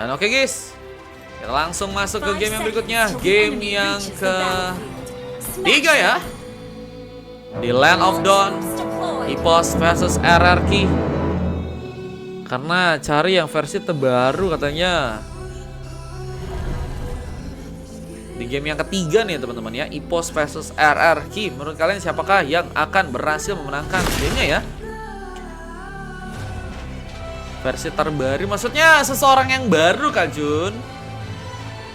Dan oke guys, kita langsung masuk ke game yang berikutnya. Game yang ketiga ya, di Land of Dawn, EPOS versus RRQ. Karena cari yang versi terbaru katanya. Di game yang ketiga nih teman-teman ya, EPOS versus RRQ. Menurut kalian siapakah yang akan berhasil memenangkan gamenya ya? Versi terbaru, maksudnya seseorang yang baru kah Jun?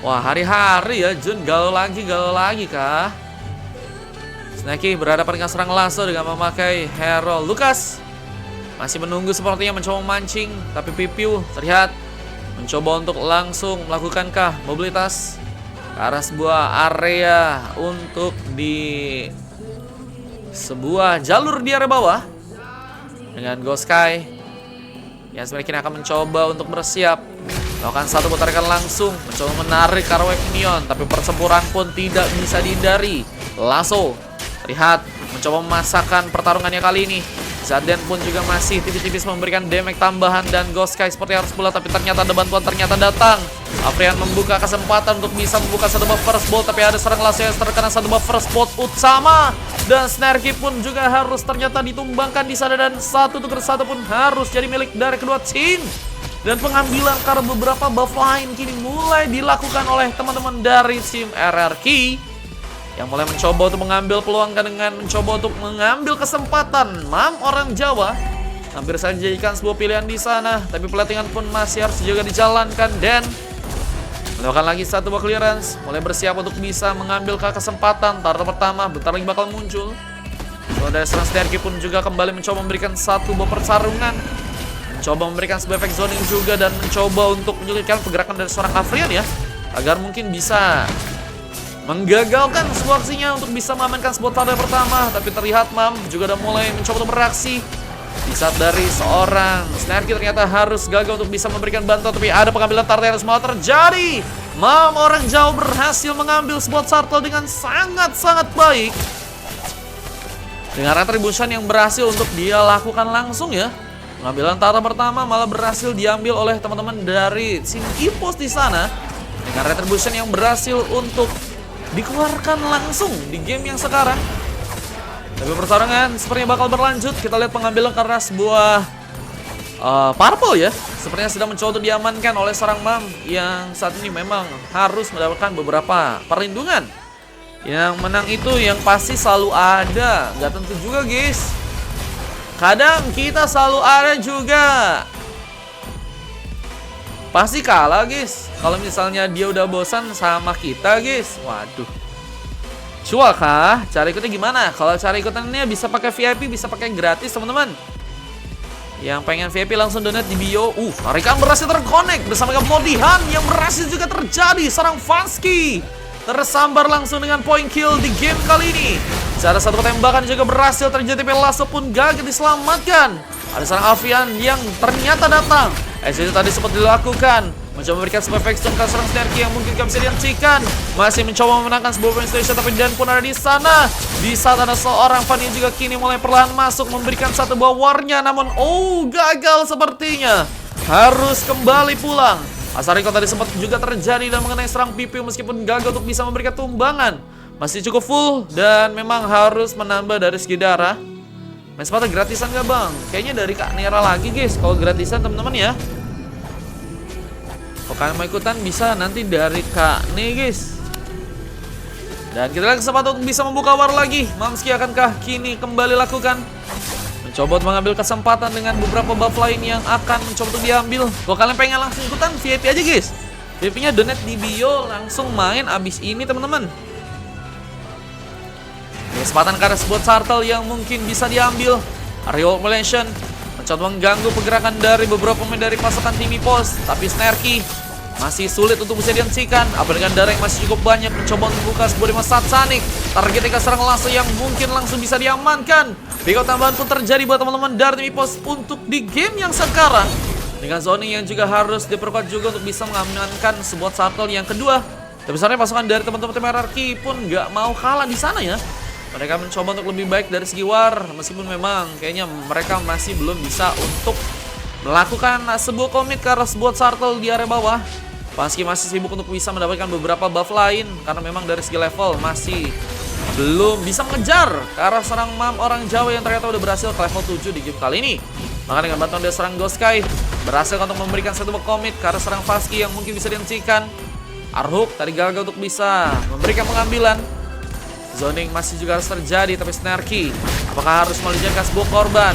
Wah, hari-hari ya Jun, galau lagi kah? Snaky berhadapan dengan serang lasso dengan memakai hero Lucas. Masih menunggu sepertinya, mencoba memancing, tapi Pipiu terlihat mencoba untuk langsung melakukankah mobilitas ke arah sebuah area untuk di sebuah jalur di area bawah dengan Ghost Sky. Ya, sebenarnya akan mencoba untuk bersiap melakukan satu putarikan langsung, mencoba menarik Karwek Minion, tapi pertempuran pun tidak bisa dihindari. Lasso terlihat mencoba memasakkan pertarungannya kali ini. Zaden pun juga masih tipis-tipis memberikan damage tambahan, dan Ghost Sky seperti harus pula, tapi ternyata ada bantuan ternyata datang. Afrian membuka kesempatan untuk bisa membuka satu buff first bolt, tapi ada serang lasso yang terkena satu buff first bolt utama. Dan Snarky pun juga harus ternyata ditumbangkan di sana, dan satu tuker satu pun harus jadi milik dari kedua tim. Dan pengambilan karena beberapa buff lain kini mulai dilakukan oleh teman-teman dari tim RRQ yang mulai mencoba untuk mengambil peluang dengan mencoba untuk mengambil kesempatan. Mam orang Jawa hampir saja jadikan sebuah pilihan di sana, tapi pelatihan pun masih harus juga dijalankan dan melakukan lagi satu buah clearance, mulai bersiap untuk bisa mengambil kesempatan. Target pertama bentar lagi bakal muncul. Dari serang Sterky pun juga kembali mencoba memberikan satu buah pertarungan, mencoba memberikan sebuah efek zoning juga, dan mencoba untuk menyulitkan pergerakan dari seorang Afrian ya, agar mungkin bisa menggagalkan sebuah aksinya untuk bisa mengamankan sebuah target pertama. Tapi terlihat Mam juga udah mulai mencoba untuk beraksi. Di saat dari seorang Snarky ternyata harus gagal untuk bisa memberikan bantuan, tapi ada pengambilan turtle yang semua terjadi. Mam orang jauh berhasil mengambil sebuah turtle dengan sangat-sangat baik, dengan retribution yang berhasil untuk dia lakukan langsung ya. Pengambilan turtle pertama malah berhasil diambil oleh teman-teman dari tim EPOS di sana, dengan retribution yang berhasil untuk dikeluarkan langsung di game yang sekarang. Tapi pertarungan sepertinya bakal berlanjut. Kita lihat pengambilan karena sebuah purple ya, sepertinya sedang mencoba untuk diamankan oleh seorang Mam yang saat ini memang harus mendapatkan beberapa perlindungan. Yang menang itu yang pasti selalu ada, nggak tentu juga guys. Kadang kita selalu ada juga, pasti kalah guys. Kalau misalnya dia udah bosan sama kita guys, waduh. Cua kah? Cara ikutnya gimana? Kalau cara ikutannya bisa pakai VIP, bisa pakai gratis teman-teman. Yang pengen VIP langsung donate di bio. Tarikan berhasil terkonek bersama dengan Modihan yang berhasil juga terjadi. Serang Vansky tersambar langsung dengan point kill di game kali ini. Cara satu tembakan juga berhasil terjadi, tapi Lasso pun gagal diselamatkan. Ada serang Avian yang ternyata datang. Itu tadi sempat dilakukan, mencoba memberikan sebuah efek stun ke serang Snarky yang mungkin gak bisa dihentikan. Masih mencoba memenangkan sebuah point station, tapi Dan pun ada di sana. Di saat ada seorang Fanny juga kini mulai perlahan masuk memberikan satu buah warnya, namun gagal sepertinya. Harus kembali pulang. Asariko tadi sempat juga terjadi dan mengenai serang Pipiu, meskipun gagal untuk bisa memberikan tumbangan. Masih cukup full dan memang harus menambah dari segi darah. Main sepatu gratisan gak bang? Kayaknya dari Kak Nera lagi guys kalau gratisan teman-teman ya. Kalau kalian mau ikutan bisa nanti dari Kak nih guys. Dan kita lihat kesempatan untuk bisa membuka war lagi. Mamski akankah kini kembali lakukan? Mencoba untuk mengambil kesempatan dengan beberapa buff lain yang akan mencoba untuk diambil. Kalau kalian pengen langsung ikutan VIP aja guys. VIP-nya donate di bio, langsung main abis ini teman-teman. Kesempatan karena sebuah turtle yang mungkin bisa diambil. Aerial Molation mencoba mengganggu pergerakan dari beberapa pemain dari pasukan tim EPOS, tapi Snarky masih sulit untuk bisa dihentikan. Apalagi dengan darah yang masih cukup banyak, mencoba untuk membuka sebuah Rima Satsanik. Targetnya serang langsung yang mungkin langsung bisa diamankan. Bego tambahan pun terjadi buat teman-teman dari tim EPOS untuk di game yang sekarang, dengan zoning yang juga harus diperkuat juga untuk bisa mengamankan sebuah turtle yang kedua. Tapi sebenarnya pasukan dari teman-teman tim RRQ pun nggak mau kalah di sana ya. Mereka mencoba untuk lebih baik dari segi war, meskipun memang kayaknya mereka masih belum bisa untuk melakukan sebuah komit ke arah sebuah turtle di area bawah. Vansky masih sibuk untuk bisa mendapatkan beberapa buff lain karena memang dari segi level masih belum bisa mengejar ke arah serang Mam orang Jawa yang ternyata udah berhasil ke level 7 di game kali ini. Maka dengan bantuan dia serang Ghost Sky berhasil untuk memberikan satu komit ke arah serang Vansky yang mungkin bisa dihentikan. Arhuk tadi gagal untuk bisa memberikan pengambilan. Zoning masih juga harus terjadi, tapi Snarky apakah harus melibatkan sebuah korban?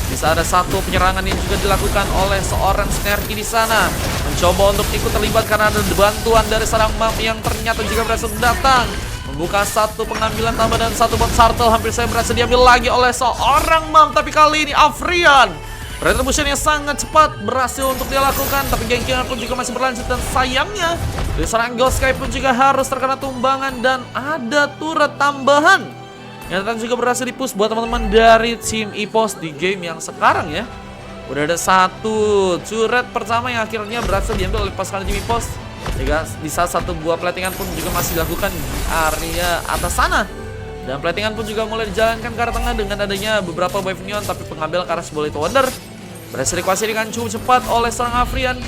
Bisa ada satu penyerangan yang juga dilakukan oleh seorang Snarky di sana, mencoba untuk ikut terlibat karena ada bantuan dari seorang Mam yang ternyata juga berhasil datang, membuka satu pengambilan tambah dan satu bot turtle hampir saya berhasil diambil lagi oleh seorang Mam, tapi kali ini Afrian. Retribution yang sangat cepat berhasil untuk dia lakukan, tapi gengkingan pun juga masih berlanjut dan sayangnya dari seorang Ghost Sky pun juga harus terkena tumbangan dan ada turret tambahan yang juga berhasil di-push buat teman-teman dari tim EPOS di game yang sekarang ya. Udah ada satu turret pertama yang akhirnya berhasil diambil oleh pasukan tim EPOS. Juga bisa satu buah platingan pun juga masih dilakukan di area atas sana. Dan platingan pun juga mulai dijalankan ke arah tengah dengan adanya beberapa wave neon, tapi pengambil ke arah sebuah Little Wonder berhasil dikuasai dengan cukup cepat oleh seorang Afrian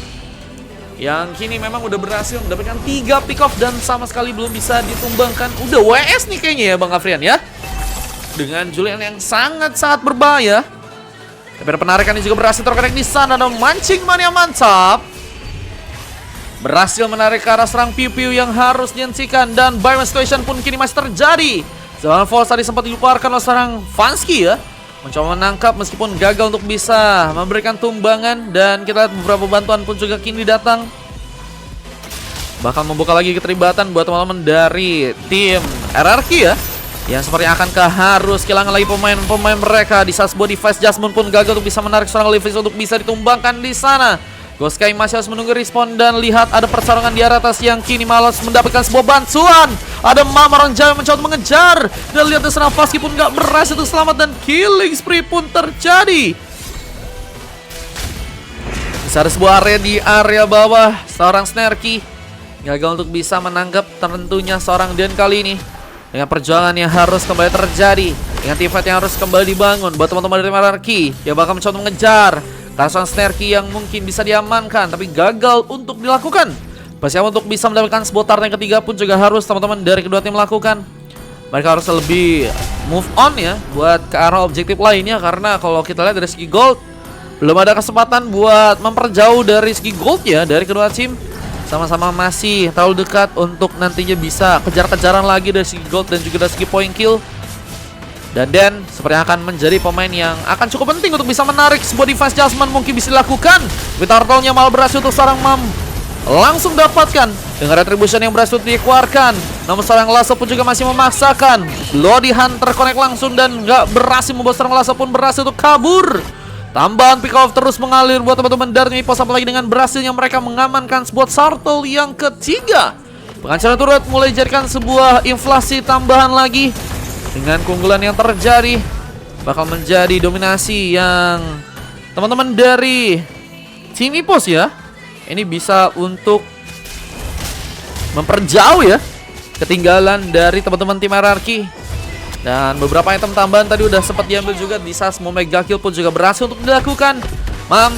yang kini memang udah berhasil mendapatkan 3 pick off dan sama sekali belum bisa ditumbangkan. Udah WS nih kayaknya ya Bang Afrian ya, dengan Julian yang sangat-sangat berbahaya. Tapi penarikan ini juga berhasil terkonek di sana dan mancing mania mantap. Berhasil menarik ke arah serang piu-piu yang harus dihentikan dan buyback situation pun kini masih terjadi. Zaman Force tadi sempat diluparkan oleh seorang Vansky ya, mencoba menangkap meskipun gagal untuk bisa memberikan tumbangan. Dan kita lihat beberapa bantuan pun juga kini datang, bakal membuka lagi keterlibatan buat teman-teman dari tim RRQ ya, yang sepertinya akankah harus kehilangan lagi pemain-pemain mereka. Di saat sebuah device adjustment pun gagal untuk bisa menarik seorang Levis untuk bisa ditumbangkan di sana. Ghost Sky masih harus menunggu respon dan lihat ada pertarungan di area atas yang kini malas mendapatkan sebuah bantuan. Ada Mam orang Jawa mencoba mengejar dan lihat seorang Vansky pun gak berhasil untuk selamat dan killing spree pun terjadi. Bisa ada sebuah area di area bawah, seorang Snarky gagal untuk bisa menangkap tentunya seorang Dan kali ini. Dengan perjuangan yang harus kembali terjadi, dengan team fight yang harus kembali dibangun buat teman-teman dari RRQ yang bakal mencoba mengejar Kasuan Snarky yang mungkin bisa diamankan, tapi gagal untuk dilakukan. Persiapan untuk bisa mendapatkan sebuah target yang ketiga pun juga harus teman-teman dari kedua tim lakukan. Mereka harus lebih move on ya buat ke arah objektif lainnya, karena kalau kita lihat dari segi gold belum ada kesempatan buat memperjauh dari segi gold ya dari kedua tim. Sama-sama masih terlalu dekat untuk nantinya bisa kejar-kejaran lagi dari segi gold dan juga dari segi point kill. Dan sepertinya akan menjadi pemain yang akan cukup penting untuk bisa menarik sebuah device adjustment mungkin bisa dilakukan. Turtle-nya malah berhasil untuk seorang Mam langsung dapatkan dengan retribution yang berhasil dikeluarkan. Namun seorang Lasso pun juga masih memaksakan. Bloody Hunter connect langsung dan nggak berhasil membuat seorang Lasso pun berhasil untuk kabur. Tambahan pick off terus mengalir buat teman-teman dari EPOS, apalagi dengan berhasilnya mereka mengamankan sebuah turtle yang ketiga. Pengancaran turret mulai dijadikan sebuah inflasi tambahan lagi. Dengan keunggulan yang terjadi bakal menjadi dominasi yang teman-teman dari tim EPOS ya, ini bisa untuk memperjauh ya ketinggalan dari teman-teman tim RRQ. Dan beberapa item tambahan tadi udah sempat diambil juga di saat mau mega kill pun juga berhasil untuk dilakukan. Mam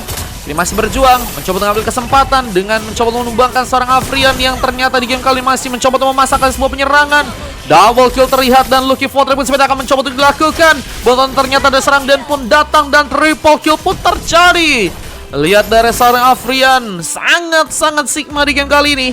ini masih berjuang mencoba mengambil kesempatan dengan mencoba menumbangkan seorang Afrian yang ternyata di game kali masih mencoba untuk memasakkan sebuah penyerangan. Double kill terlihat dan Lucky Fortress pun sebenarnya akan mencoba untuk dilakukan. Bonton ternyata ada serang Dan pun datang dan triple kill pun terjadi. Lihat dari seorang Afrian sangat-sangat sigma di game kali ini,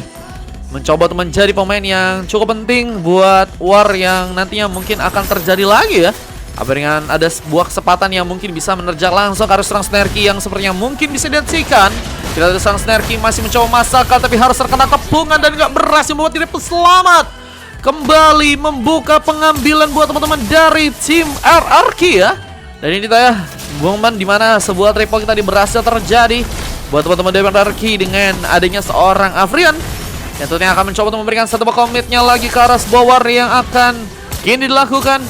mencoba untuk menjadi pemain yang cukup penting buat war yang nantinya mungkin akan terjadi lagi ya. Dengan ada sebuah kesempatan yang mungkin bisa menerjang langsung ke arah serang Snarky yang sepertinya mungkin bisa dihentikan. Kita ada serang Snarky masih mencoba masakan tapi harus terkena kepungan dan gak berhasil membuat diri selamat. Kembali membuka pengambilan buat teman-teman dari tim RRQ ya. Dan ini ya momen dimana sebuah triple kita berhasil terjadi buat teman-teman dari RRQ dengan adanya seorang Afrian yang tentunya akan mencoba untuk memberikan satu komitnya lagi ke arah sebuah war yang akan kini dilakukan.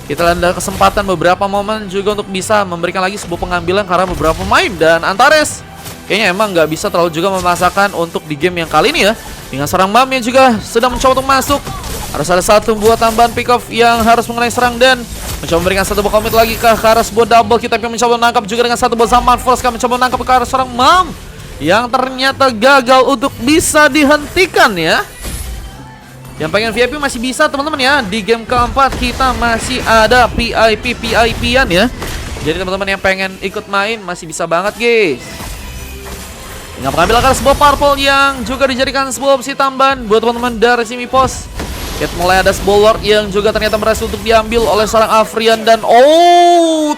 Kita ada kesempatan beberapa momen juga untuk bisa memberikan lagi sebuah pengambilan karena beberapa pemain. Dan Antares kayaknya emang nggak bisa terlalu juga memasakkan untuk di game yang kali ini ya. Dengan seorang Mam yang juga sedang mencoba untuk masuk. Harus ada satu buat tambahan pick off yang harus mengenai serang Dan. mencoba memberikan satu buah komit lagi ke arah sebuah double kita mencoba menangkap juga dengan satu buah zaman force kami mencoba menangkap ke arah seorang Mam yang ternyata gagal untuk bisa dihentikan ya. Yang pengen VIP masih bisa teman-teman ya. Di game keempat kita masih ada VIP-an ya. Jadi teman-teman yang pengen ikut main masih bisa banget guys. Dengan mengambil akar sebuah purple yang juga dijadikan sebuah opsi tambahan buat teman-teman dari si Mipos. Kita mulai ada sebuah Lord yang juga ternyata berhasil untuk diambil oleh seorang Afrian. Dan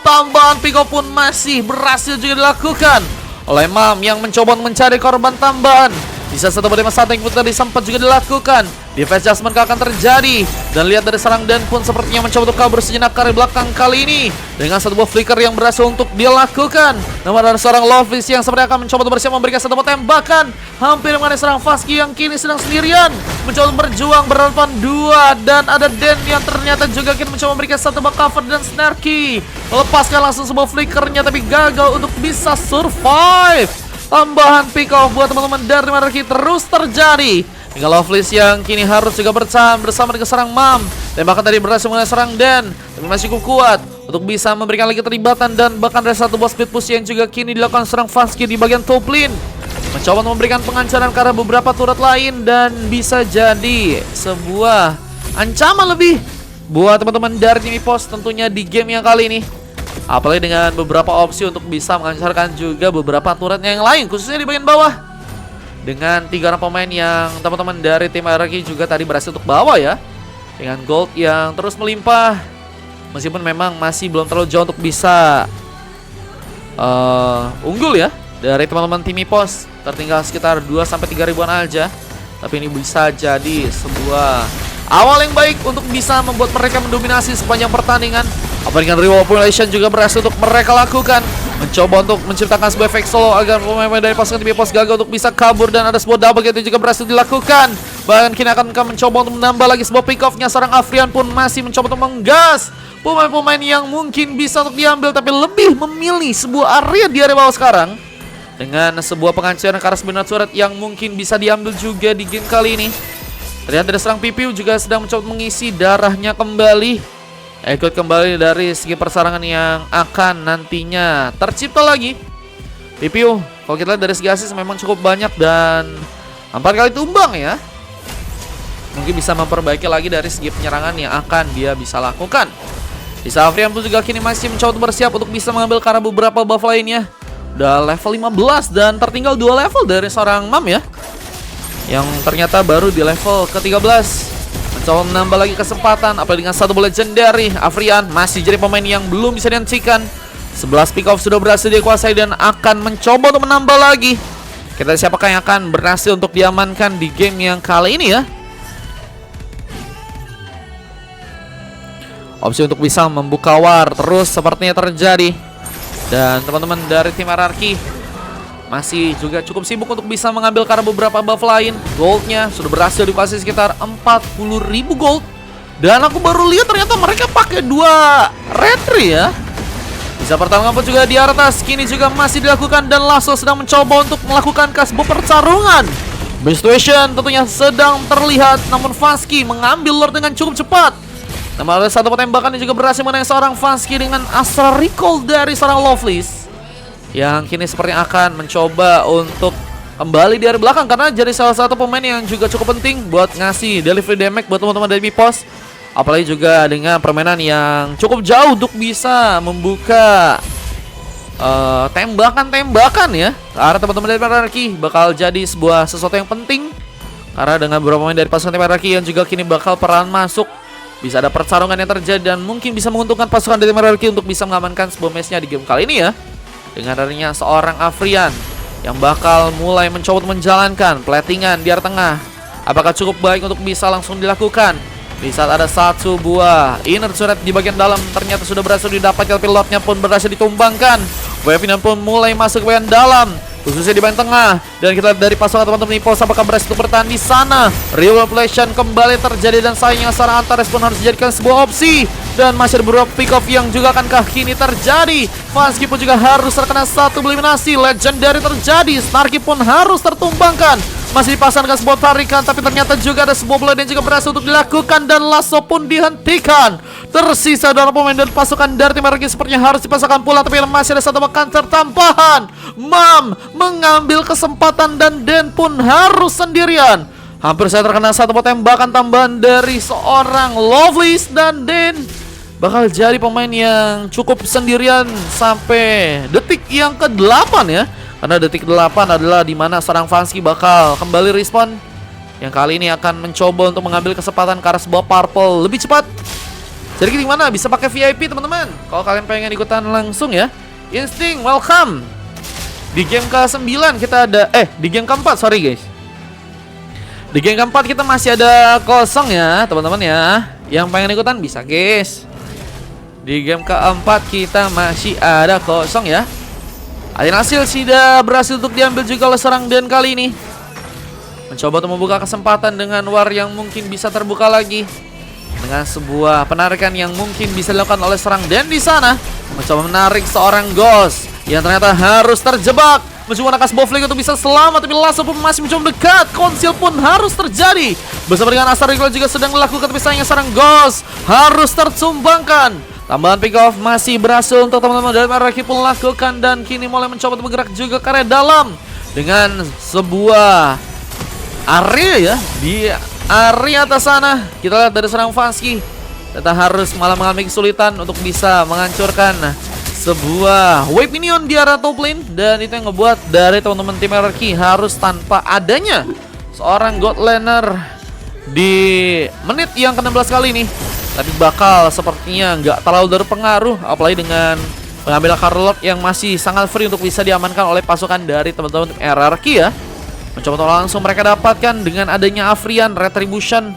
tambahan pick up pun masih berhasil juga dilakukan oleh Mam yang mencoba mencari korban tambahan. Bisa satu berdua satu yang tadi sempat juga dilakukan. Defense adjustment akan terjadi. Dan lihat dari serang Dan pun sepertinya mencoba untuk kabur sejenak dari belakang kali ini. Dengan satu buah flicker yang berhasil untuk dilakukan. Namun ada seorang Lovis yang sepertinya akan mencoba untuk bersiap memberikan satu buah tembakan. Hampir mengenai serang Fasky yang kini sedang sendirian. Mencoba berjuang berhadapan dua. Dan ada Dan yang ternyata juga kini mencoba memberikan satu buah cover dan Snarky. Melepaskan langsung sebuah flickernya tapi gagal untuk bisa survive. Tambahan pick off buat teman-teman dari Marki terus terjadi. Hingga Loveless yang kini harus juga bertahan bersama dengan serang Mam. Tembakan tadi berhasil mengenai serang Dan, tapi masih cukup kuat untuk bisa memberikan lagi terlibatan. Dan bahkan ada satu buah speed push yang juga kini dilakukan serang Fasky di bagian top lane. Mencoba untuk memberikan pengancaran karena beberapa turret lain. Dan bisa jadi sebuah ancaman lebih buat teman-teman dari tim Mipos tentunya di game yang kali ini. Apalagi dengan beberapa opsi untuk bisa menghancurkan juga beberapa turretnya yang lain, khususnya di bagian bawah. Dengan 3 orang pemain yang teman-teman dari tim RRQ juga tadi berhasil untuk bawa ya. Dengan gold yang terus melimpah. Meskipun memang masih belum terlalu jauh untuk bisa unggul ya. Dari teman-teman tim Mipos tertinggal sekitar 2-3 ribuan aja. Tapi ini bisa jadi sebuah awal yang baik untuk bisa membuat mereka mendominasi sepanjang pertandingan. Apa dengan reward population juga berhasil untuk mereka lakukan. Mencoba untuk menciptakan sebuah efek solo agar pemain dari pasukan tim Mipos gagal untuk bisa kabur. Dan ada sebuah double itu juga berhasil dilakukan. Bahkan kini akan mencoba untuk menambah lagi sebuah pick off-nya. Seorang Afrian pun masih mencoba untuk menggas pemain-pemain yang mungkin bisa untuk diambil, tapi lebih memilih sebuah area di area bawah sekarang. Dengan sebuah pengancaran ke arah sebenarnya surat yang mungkin bisa diambil juga di game kali ini. Terlihat dari serang Pipiu juga sedang mencoba mengisi darahnya kembali. Ikut kembali dari segi persarangan yang akan nantinya tercipta lagi. Pipiu, kalau kita lihat dari segi assist memang cukup banyak dan 4 kali tumbang ya. Mungkin bisa memperbaiki lagi dari segi penyerangan yang akan dia bisa lakukan. Di Afrian pun juga kini masih mencoba untuk bersiap untuk bisa mengambil karena beberapa buff lainnya. Udah level 15 dan tertinggal 2 level dari seorang Mam ya. Yang ternyata baru di level ke-13. Mencoba menambah lagi kesempatan. Apalagi dengan satu legendary. Afrian masih jadi pemain yang belum bisa dihentikan. 11 pick off sudah berhasil dikuasai dan akan mencoba untuk menambah lagi. Kita siapakah yang akan berhasil untuk diamankan di game yang kali ini ya. Opsi untuk bisa membuka war terus sepertinya terjadi. Dan teman-teman dari tim RRQ masih juga cukup sibuk untuk bisa mengambil karena beberapa buff lain. Goldnya sudah berhasil dikuasai sekitar 40.000 gold. Dan aku baru lihat ternyata mereka pakai 2 retri ya. Bisa pertarungan pun juga di atas kini juga masih dilakukan. Dan Lasso sedang mencoba untuk melakukan sebuah pertarungan. Best situation tentunya sedang terlihat. Namun Fasky mengambil Lord dengan cukup cepat. Namun ada satu tembakan yang juga berhasil mengenai seorang Fasky dengan Astra Recall dari seorang Loveless. Yang kini sepertinya akan mencoba untuk kembali dari belakang. Karena jadi salah satu pemain yang juga cukup penting buat ngasih delivery damage buat teman-teman dari Mipos. Apalagi juga dengan permainan yang cukup jauh untuk bisa membuka tembakan-tembakan ya ke arah teman-teman dari RRQ. Bakal jadi sebuah sesuatu yang penting. Karena dengan beberapa pemain dari pasukan tim RRQ yang juga kini bakal peran masuk. Bisa ada pertarungan yang terjadi dan mungkin bisa menguntungkan pasukan dari RRQ untuk bisa mengamankan sebuah matchnya di game kali ini ya. Dengan adanya seorang Afrian yang bakal mulai mencoba menjalankan platingan di area tengah. Apakah cukup baik untuk bisa langsung dilakukan? Di saat ada satu buah inner turret di bagian dalam ternyata sudah berhasil didapatkan, pilotnya pun berhasil ditumbangkan. Weavinan pun mulai masuk ke bagian dalam, khususnya di bagian tengah. Dan kita lihat dari pasukan teman-teman Mipos apakah berhasil untuk bertahan di sana. Real population kembali terjadi dan sayangnya seorang Antares pun harus dijadikan sebuah opsi. Dan masih ada beberapa pick off yang juga akankah kini terjadi. Vansky pun juga harus terkena satu eliminasi. Legendary terjadi, Snarky pun harus tertumbangkan. Masih dipasangkan sebuah tarikan, tapi ternyata juga ada sebuah blade yang juga berhasil untuk dilakukan. Dan lasso pun dihentikan. Tersisa 2 pemain dan pasukan dari tim RRQ sepertinya harus dipasangkan pula. Tapi masih ada 1 counter tambahan. Mam mengambil kesempatan dan Den pun harus sendirian. Hampir saya terkena 1 tembakan tambahan dari seorang Lovelace. Dan Den bakal jadi pemain yang cukup sendirian sampai detik yang ke-8 ya. Karena detik 8 adalah dimana seorang Vansky bakal kembali respawn, yang kali ini akan mencoba untuk mengambil kesempatan ke arah sebuah purple lebih cepat. Jadi gimana? Bisa pakai VIP teman-teman kalau kalian pengen ikutan langsung ya. Instinct, welcome. Di game ke-9 kita ada di game ke-4, sorry guys. Di game ke-4 kita masih ada kosong ya teman-teman ya. Yang pengen ikutan bisa guys. Di game ke-4 kita masih ada kosong ya. Hasil sudah berhasil untuk diambil juga oleh serang Den kali ini. Mencoba untuk membuka kesempatan dengan war yang mungkin bisa terbuka lagi. Dengan sebuah penarikan yang mungkin bisa dilakukan oleh serang Den di sana. Mencoba menarik seorang Ghost yang ternyata harus terjebak. Mencoba menakas Bowflake untuk bisa selamat, tapi langsung pun masih mencoba dekat. Konsil pun harus terjadi. Bersama dengan Astar Recall juga sedang melakukan, tapi sayangnya serang Ghost harus tersumbangkan. Tambahan pick off masih berhasil untuk teman-teman dari RRQ pun lakukan. Dan kini mulai mencoba untuk bergerak juga ke area dalam. Dengan sebuah area ya. Di area atas sana kita lihat dari serang Vansky kita harus malah mengalami kesulitan untuk bisa menghancurkan sebuah wave minion di area top lane. Dan itu yang ngebuat dari teman-teman tim RRQ harus tanpa adanya seorang God Laner di menit yang ke-16 kali ini. Tapi bakal sepertinya nggak terlalu berpengaruh, apalagi dengan pengambilan Carlord yang masih sangat free untuk bisa diamankan oleh pasukan dari teman-teman tim RRQ ya. Mencoba untuk langsung mereka dapatkan dengan adanya Afrian Retribution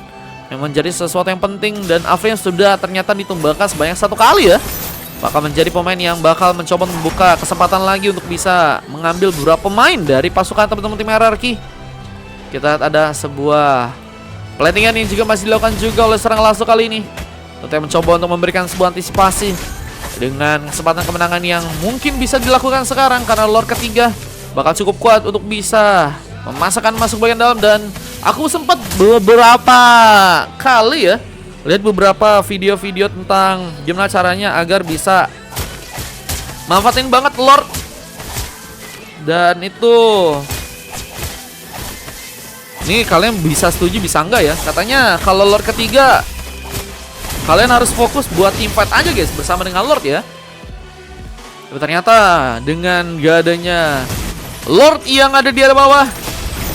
yang menjadi sesuatu yang penting. Dan Afrian sudah ternyata ditumbangkan sebanyak 1 kali ya. Bakal menjadi pemain yang bakal mencoba membuka kesempatan lagi untuk bisa mengambil beberapa pemain dari pasukan teman-teman tim RRQ. Kita lihat ada sebuah plantingan yang juga masih dilakukan juga oleh serang lasso kali ini. Tentu mencoba untuk memberikan sebuah antisipasi dengan kesempatan kemenangan yang mungkin bisa dilakukan sekarang. Karena Lord ketiga bakal cukup kuat untuk bisa memasakkan masuk bagian dalam. Dan aku sempat beberapa kali ya lihat beberapa video-video tentang gimana caranya agar bisa manfaatin banget Lord. Dan itu ini kalian bisa setuju bisa enggak ya. Katanya kalau Lord ketiga kalian harus fokus buat teamfight aja guys bersama dengan Lord ya. Tapi ternyata dengan gak adanya Lord yang ada di area bawah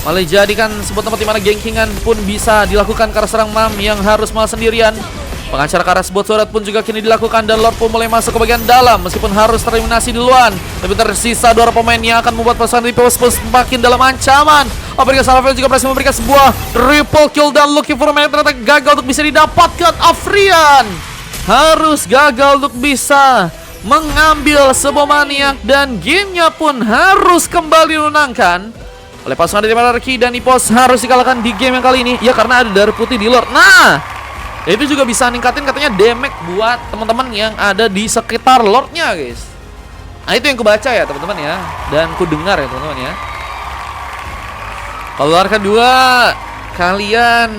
malah jadikan sebuah tempat dimana gengkingan pun bisa dilakukan karena serang Mam yang harus malah sendirian. Pengacara ke arah sebuah surat pun juga kini dilakukan. Dan Lord pun mulai masuk ke bagian dalam meskipun harus tereliminasi duluan. Tapi tersisa 2 pemain yang akan membuat pasukan Ripple semakin dalam ancaman. Apabila Salavel juga berhasil memberikan sebuah triple kill. Dan looking for a man ternyata gagal untuk bisa didapatkan. Afrian harus gagal untuk bisa mengambil sebuah maniak. Dan gamenya pun harus kembali dimenangkan oleh pasukan dari RRQ. Dan Ipos harus dikalahkan di game yang kali ini ya, karena ada darah putih di Lord. Nah itu juga bisa ningkatin katanya damage buat teman-teman yang ada di sekitar Lordnya guys. Nah itu yang kubaca ya teman-teman ya. Dan ku dengar ya teman-teman ya. Kalau Lord kedua kalian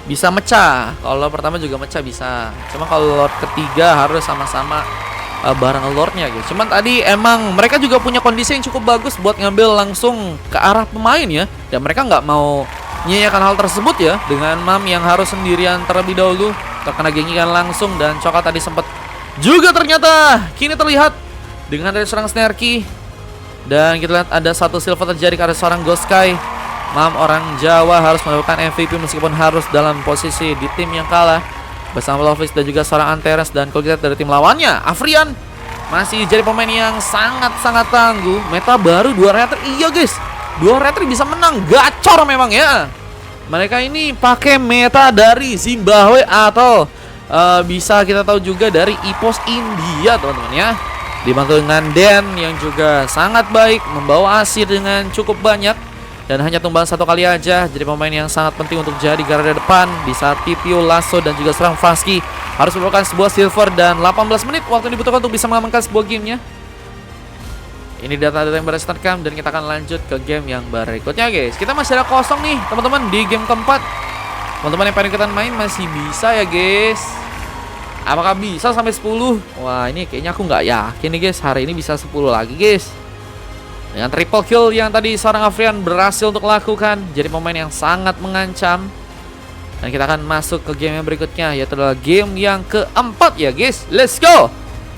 bisa mecah. Kalau Lord pertama juga mecah bisa. Cuma kalau Lord ketiga harus sama-sama bareng Lordnya guys. Cuman tadi emang mereka juga punya kondisi yang cukup bagus buat ngambil langsung ke arah pemain ya. Dan mereka nggak mau nyanyikan hal tersebut ya, dengan Mam yang harus sendirian terlebih dahulu terkena gengingan langsung. Dan Coklat tadi sempat juga ternyata kini terlihat dengan dari serang Snarky. Dan kita lihat ada 1 silver terjadi karena seorang Ghost Sky. Mam orang Jawa harus mendapatkan MVP meskipun harus dalam posisi di tim yang kalah bersama Lovelace dan juga seorang Antares. Dan kalau kita lihat dari tim lawannya, Afrian masih jadi pemain yang sangat-sangat tangguh. Meta baru 2 retri, iya guys, 2 retri bisa menang, gacor memang ya. Mereka ini pakai meta dari Zimbabwe atau bisa kita tahu juga dari Ipos India teman-teman ya. Dibantu dengan Den yang juga sangat baik, membawa asir dengan cukup banyak. dan hanya tumbang satu kali aja. Jadi pemain yang sangat penting untuk jadi garda depan di saat Pipio, Lasso dan juga serang Faski harus merupakan sebuah silver dan 18 menit waktu yang dibutuhkan untuk bisa mengamankan sebuah gamenya. Ini data-data yang berhasil terekam dan kita akan lanjut ke game yang berikutnya guys. Kita masih ada kosong nih teman-teman di game keempat. Teman-teman yang pengen ikutan main masih bisa ya guys. Apakah bisa sampai 10? Wah ini kayaknya aku nggak yakin nih guys. Hari ini bisa 10 lagi guys. Dengan triple kill yang tadi seorang Afrian berhasil untuk lakukan. Jadi pemain yang sangat mengancam. Dan kita akan masuk ke game yang berikutnya, yaitu adalah game yang keempat ya guys. Let's go.